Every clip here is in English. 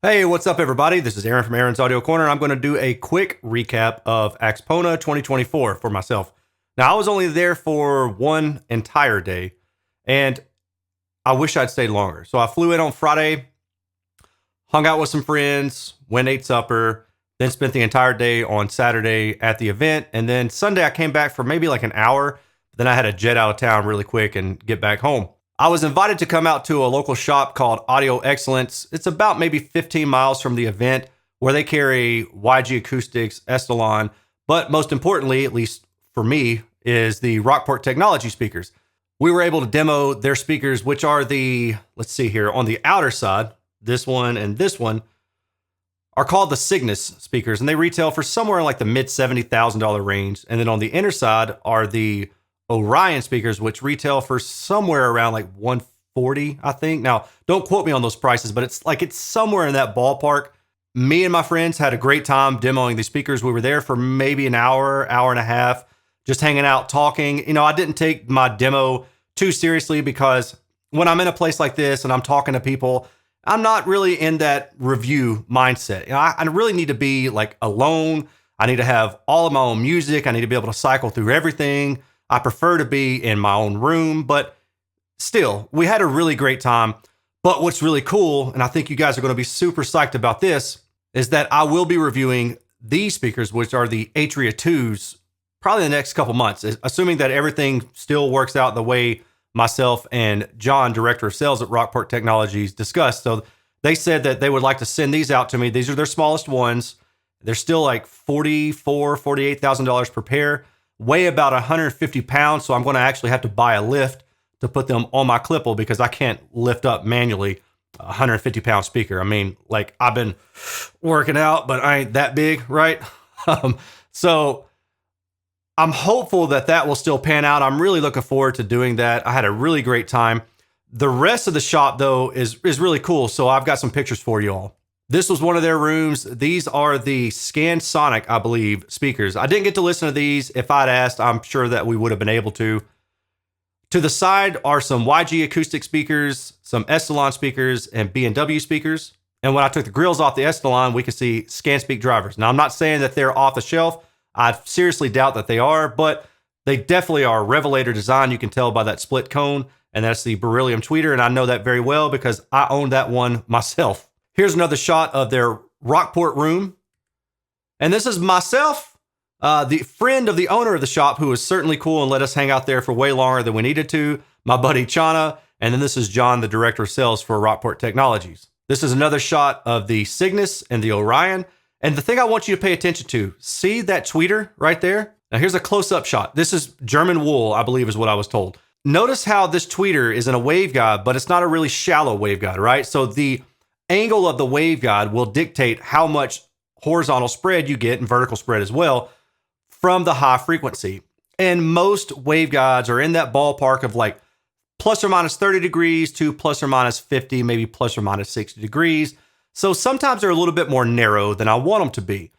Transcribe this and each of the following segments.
Hey, what's up, everybody? This is Erin from Erin's Audio Corner, and I'm going to do a quick recap of AXPONA 2024 for myself. Now, I was only there for one entire day, and I wish I'd stayed longer. So I flew in on Friday, hung out with some friends, went ate supper, then spent the entire day on Saturday at the event, and then Sunday I came back for maybe like an hour. Then I had to jet out of town really quick and get back home. I was invited to come out to a local shop called Audio Excellence. It's about maybe 15 miles from the event, where they carry YG Acoustics, Estalon, but most importantly, at least for me, is the Rockport Technology speakers. We were able to demo their speakers, which are let's see here, on the outer side, this one and this one, are called the Cygnus speakers, and they retail for somewhere in like the mid $70,000 range. And then on the inner side are the Orion speakers, which retail for somewhere around like 140, I think. Now, don't quote me on those prices, but it's somewhere in that ballpark. Me and my friends had a great time demoing these speakers. We were there for maybe an hour, hour and a half, just hanging out, talking. You know, I didn't take my demo too seriously because when I'm in a place like this and I'm talking to people, I'm not really in that review mindset. You know, I really need to be like alone. I need to have all of my own music. I need to be able to cycle through everything. I prefer to be in my own room, but still, we had a really great time. But what's really cool, and I think you guys are going to be super psyched about this, is that I will be reviewing these speakers, which are the Atria 2s, probably the next couple months, assuming that everything still works out the way myself and John, director of sales at Rockport Technologies, discussed. So they said that they would like to send these out to me. These are their smallest ones. They're still like $48,000 per pair. Weigh about 150 pounds, so I'm going to actually have to buy a lift to put them on my clipple because I can't lift up manually a 150-pound speaker. I mean, like, I've been working out, but I ain't that big, right? So I'm hopeful that will still pan out. I'm really looking forward to doing that. I had a really great time. The rest of the shop, though, is really cool, so I've got some pictures for you all. This was one of their rooms. These are the ScanSonic, I believe, speakers. I didn't get to listen to these. If I'd asked, I'm sure that we would have been able to. To the side are some YG acoustic speakers, some Estalon speakers, and B&W speakers. And when I took the grills off the Estalon, we could see ScanSpeak drivers. Now, I'm not saying that they're off the shelf. I seriously doubt that they are, but they definitely are Revelator design. You can tell by that split cone, and that's the beryllium tweeter, and I know that very well because I own that one myself. Here's another shot of their Rockport room. And this is myself, the friend of the owner of the shop, who was certainly cool and let us hang out there for way longer than we needed to, my buddy Chana. And then this is John, the director of sales for Rockport Technologies. This is another shot of the Cygnus and the Orion. And the thing I want you to pay attention to, see that tweeter right there? Now here's a close-up shot. This is German wool, I believe is what I was told. Notice how this tweeter is in a waveguide, but it's not a really shallow waveguide, right? So the angle of the waveguide will dictate how much horizontal spread you get, and vertical spread as well, from the high frequency. And most waveguides are in that ballpark of like plus or minus 30 degrees to plus or minus 50, maybe plus or minus 60 degrees. So sometimes they're a little bit more narrow than I want them to be.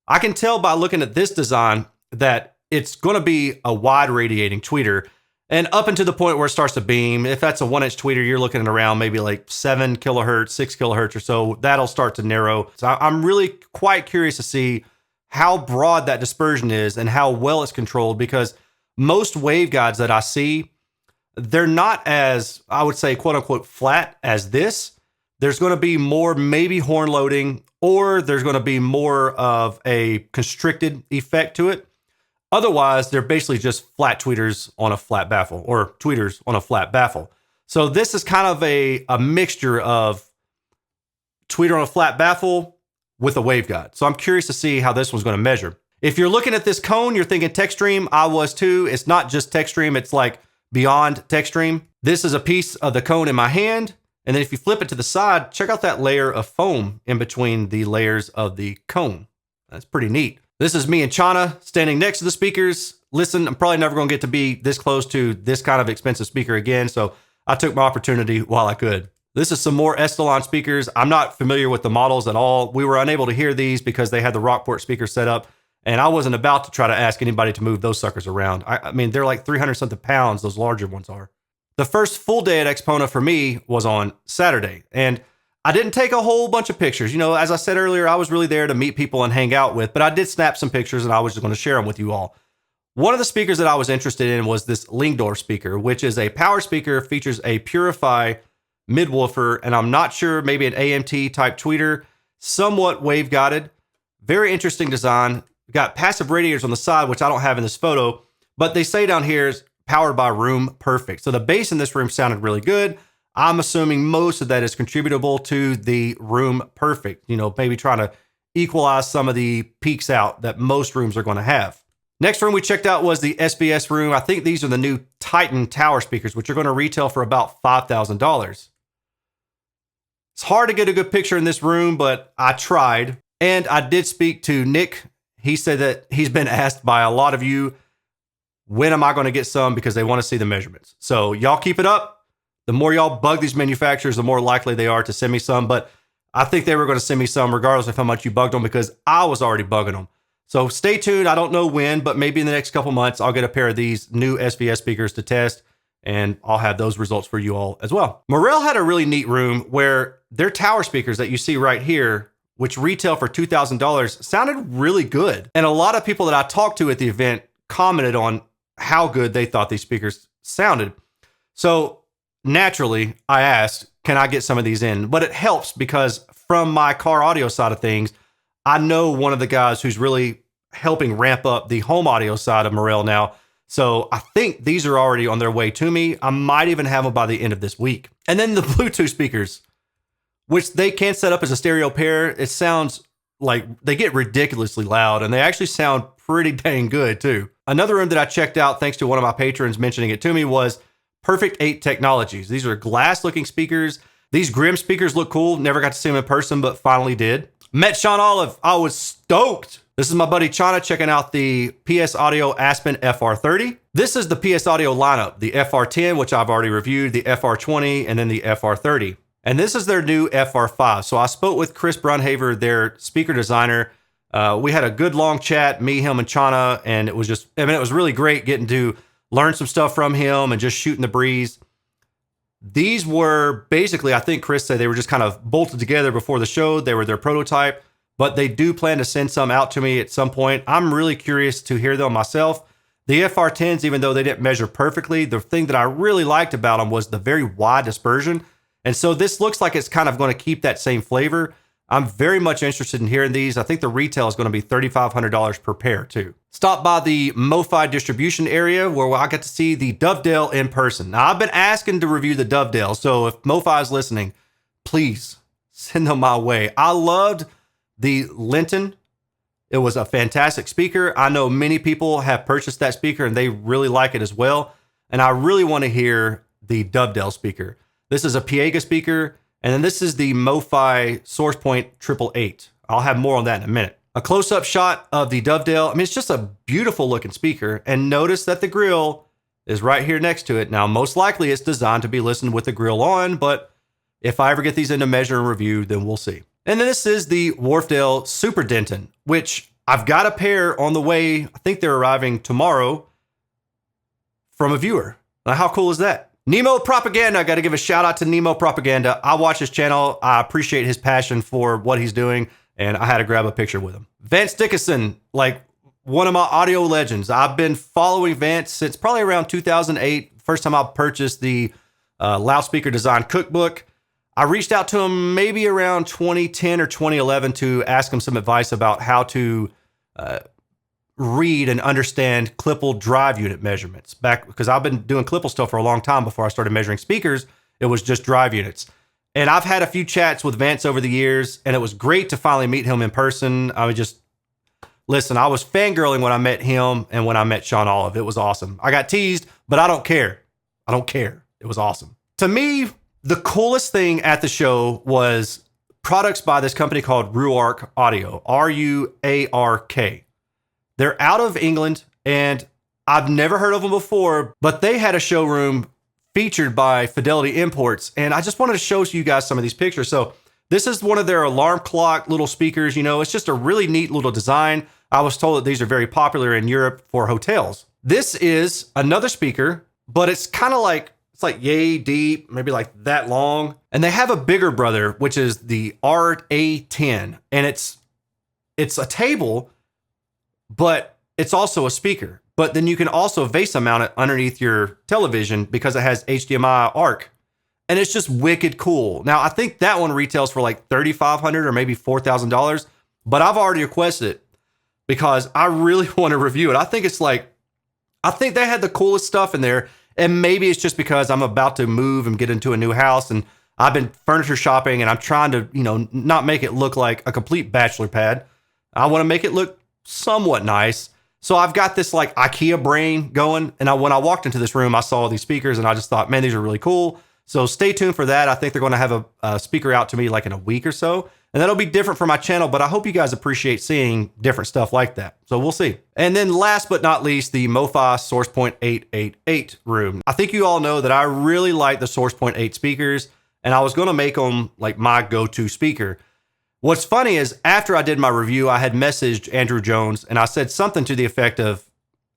I can tell by looking at this design that it's going to be a wide radiating tweeter. And up until the point where it starts to beam, if that's a 1-inch tweeter, you're looking at around maybe like 7 kilohertz, 6 kilohertz or so. That'll start to narrow. So I'm really quite curious to see how broad that dispersion is and how well it's controlled, because most waveguides that I see, they're not as, I would say, quote unquote, flat as this. There's going to be more maybe horn loading, or there's going to be more of a constricted effect to it. Otherwise, they're basically just flat tweeters on a flat baffle, or tweeters on a flat baffle. So this is kind of a mixture of tweeter on a flat baffle with a waveguide. So I'm curious to see how this one's going to measure. If you're looking at this cone, you're thinking TechStream. I was too. It's not just TechStream. It's like beyond TechStream. This is a piece of the cone in my hand. And then if you flip it to the side, check out that layer of foam in between the layers of the cone. That's pretty neat. This is me and Chana standing next to the speakers. Listen, I'm probably never going to get to be this close to this kind of expensive speaker again, so I took my opportunity while I could. This is some more Estalon speakers. I'm not familiar with the models at all. We were unable to hear these because they had the Rockport speaker set up, and I wasn't about to try to ask anybody to move those suckers around. I mean, they're like 300-something pounds, those larger ones are. The first full day at AXPONA for me was on Saturday, and I didn't take a whole bunch of pictures. You know, as I said earlier, I was really there to meet people and hang out with, but I did snap some pictures and I was just going to share them with you all. One of the speakers that I was interested in was this Lingdor speaker, which is a power speaker, features a Purify midwoofer, and I'm not sure, maybe an AMT type tweeter, somewhat wave guided. Very interesting design. Got passive radiators on the side, which I don't have in this photo, but they say down here is powered by Room Perfect. So the bass in this room sounded really good. I'm assuming most of that is contributable to the Room Perfect, you know, maybe trying to equalize some of the peaks out that most rooms are going to have. Next room we checked out was the SBS room. I think these are the new Titan tower speakers, which are going to retail for about $5,000. It's hard to get a good picture in this room, but I tried. And I did speak to Nick. He said that he's been asked by a lot of you, when am I going to get some? Because they want to see the measurements. So y'all keep it up. The more y'all bug these manufacturers, the more likely they are to send me some. But I think they were going to send me some regardless of how much you bugged them, because I was already bugging them. So stay tuned. I don't know when, but maybe in the next couple months, I'll get a pair of these new SVS speakers to test, and I'll have those results for you all as well. Morel had a really neat room where their tower speakers that you see right here, which retail for $2,000, sounded really good. And a lot of people that I talked to at the event commented on how good they thought these speakers sounded. So naturally, I asked, can I get some of these in? But it helps because from my car audio side of things, I know one of the guys who's really helping ramp up the home audio side of Morel now. So I think these are already on their way to me. I might even have them by the end of this week. And then the Bluetooth speakers, which they can set up as a stereo pair. It sounds like they get ridiculously loud, and they actually sound pretty dang good too. Another room that I checked out, thanks to one of my patrons mentioning it to me, was Perfect 8 Technologies. These are glass looking speakers. These Grimm speakers look cool. Never got to see them in person, but finally did. Met Sean Olive. I was stoked. This is my buddy Chana checking out the PS Audio Aspen FR30. This is the PS Audio lineup, the FR10, which I've already reviewed, the FR20, and then the FR30. And this is their new FR5. So I spoke with Chris Brunhaver, their speaker designer. We had a good long chat, me, him, and Chana, and it was just, I mean, it was really great getting to learn some stuff from him and just shooting the breeze. These were basically, I think Chris said they were just kind of bolted together before the show. They were their prototype, but they do plan to send some out to me at some point. I'm really curious to hear them myself. The FR10s, even though they didn't measure perfectly, the thing that I really liked about them was the very wide dispersion. And so this looks like it's kind of going to keep that same flavor. I'm very much interested in hearing these. I think the retail is going to be $3,500 per pair too. Stop by the MoFi distribution area where I got to see the Dovedale in person. Now, I've been asking to review the Dovedale, so if MoFi is listening, please send them my way. I loved the Linton. It was a fantastic speaker. I know many people have purchased that speaker and they really like it as well. And I really want to hear the Dovedale speaker. This is a Piega speaker. And then this is the MoFi SourcePoint 888. I'll have more on that in a minute. A close-up shot of the Dovedale. I mean, it's just a beautiful looking speaker. And notice that the grill is right here next to it. Now, most likely it's designed to be listened with the grill on, but if I ever get these into measure and review, then we'll see. And then this is the Wharfdale Super Denton, which I've got a pair on the way. I think they're arriving tomorrow from a viewer. Now, how cool is that? Nemo Propaganda. I got to give a shout out to Nemo Propaganda. I watch his channel. I appreciate his passion for what he's doing, and I had to grab a picture with him. Vance Dickinson, like one of my audio legends. I've been following Vance since probably around 2008. First time I purchased the loudspeaker design cookbook. I reached out to him maybe around 2010 or 2011 to ask him some advice about how to read and understand Klippel drive unit measurements back, because I've been doing Klippel stuff for a long time before I started measuring speakers. It was just drive units. And I've had a few chats with Vance over the years, and it was great to finally meet him in person. I was just, listen, I was fangirling when I met him and when I met Sean Olive. It was awesome. I got teased, but I don't care. I don't care. It was awesome. To me, the coolest thing at the show was products by this company called Ruark Audio, Ruark. They're out of England, and I've never heard of them before, but they had a showroom featured by Fidelity Imports, and I just wanted to show you guys some of these pictures. So this is one of their alarm clock little speakers. You know, it's just a really neat little design. I was told that these are very popular in Europe for hotels. This is another speaker, but it's kind of like It's like yay deep, maybe like that long. And they have a bigger brother, which is the RA10. And it's a table, but it's also a speaker. But then you can also VESA mount it underneath your television because it has HDMI ARC. And it's just wicked cool. Now, I think that one retails for like $3,500 or maybe $4,000, but I've already requested it because I really want to review it. I think they had the coolest stuff in there. And maybe it's just because I'm about to move and get into a new house and I've been furniture shopping and I'm trying to, not make it look like a complete bachelor pad. I want to make it look somewhat nice. So I've got this like IKEA brain going. And when I walked into this room, I saw these speakers and I just thought, man, these are really cool. So stay tuned for that. I think they're going to have a speaker out to me like in a week or so. And that'll be different for my channel, but I hope you guys appreciate seeing different stuff like that. So we'll see. And then last but not least, the MoFi SourcePoint 888 room. I think you all know that I really like the SourcePoint 8 speakers, and I was going to make them like my go-to speaker. What's funny is after I did my review, I had messaged Andrew Jones and I said something to the effect of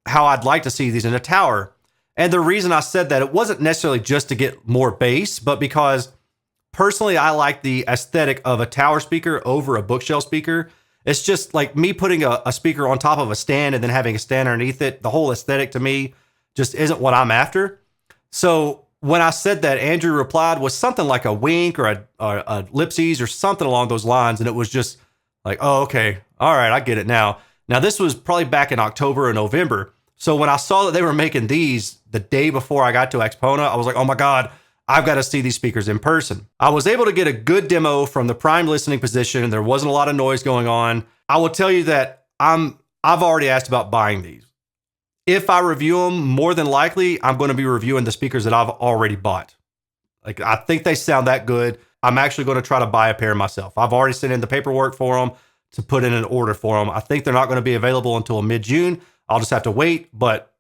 how I'd like to see these in a tower. And the reason I said that, it wasn't necessarily just to get more bass, but because personally, I like the aesthetic of a tower speaker over a bookshelf speaker. It's just like me putting a speaker on top of a stand and then having a stand underneath it. The whole aesthetic to me just isn't what I'm after. So when I said that, Andrew replied with something like a wink or a ellipses or something along those lines. And it was just like, oh, okay. All right, I get it now. Now, this was probably back in October or November. So when I saw that they were making these the day before I got to AXPONA, I was like, oh my God, I've got to see these speakers in person. I was able to get a good demo from the prime listening position. There wasn't a lot of noise going on. I will tell you that I've already asked about buying these. If I review them, more than likely, I'm going to be reviewing the speakers that I've already bought. Like, I think they sound that good. I'm actually going to try to buy a pair myself. I've already sent in the paperwork for them to put in an order for them. I think they're not going to be available until mid-June. I'll just have to wait, but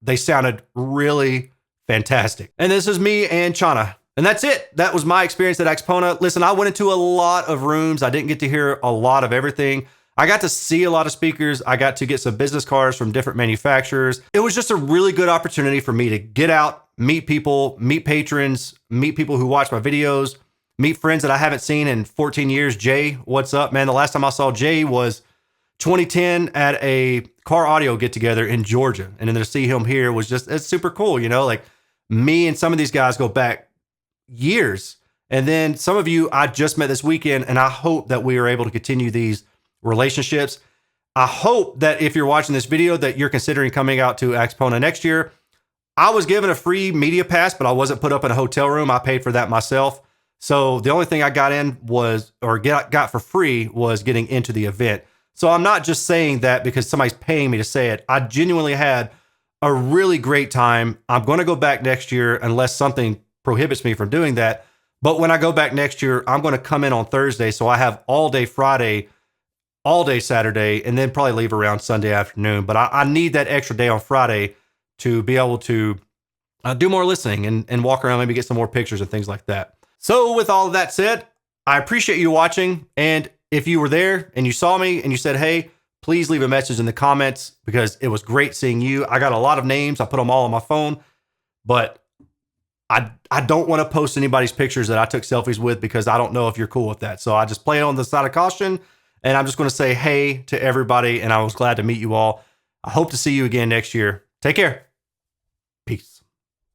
they sounded really fantastic. And this is me and Chana. And that's it. That was my experience at AXPONA. Listen, I went into a lot of rooms. I didn't get to hear a lot of everything. I got to see a lot of speakers. I got to get some business cards from different manufacturers. It was just a really good opportunity for me to get out, meet people, meet patrons, meet people who watch my videos, meet friends that I haven't seen in 14 years. Jay, what's up, man? The last time I saw Jay was 2010 at a car audio get together in Georgia. And then to see him here was just, it's super cool. Like me and some of these guys go back years. And then some of you I just met this weekend, and I hope that we are able to continue these relationships. I hope that if you're watching this video that you're considering coming out to AXPONA next year. I was given a free media pass, but I wasn't put up in a hotel room. I paid for that myself. So the only thing I got in was, or got for free, was getting into the event. So I'm not just saying that because somebody's paying me to say it. I genuinely had a really great time. I'm going to go back next year unless something prohibits me from doing that. But when I go back next year, I'm going to come in on Thursday. So I have all day Friday, all day Saturday, and then probably leave around Sunday afternoon. But I need that extra day on Friday to be able to do more listening and walk around, maybe get some more pictures and things like that. So with all of that said, I appreciate you watching. And if you were there and you saw me and you said, hey, please leave a message in the comments because it was great seeing you. I got a lot of names. I put them all on my phone, but I don't want to post anybody's pictures that I took selfies with because I don't know if you're cool with that. So I just play it on the side of caution, and I'm just going to say hey to everybody. And I was glad to meet you all. I hope to see you again next year. Take care. Peace.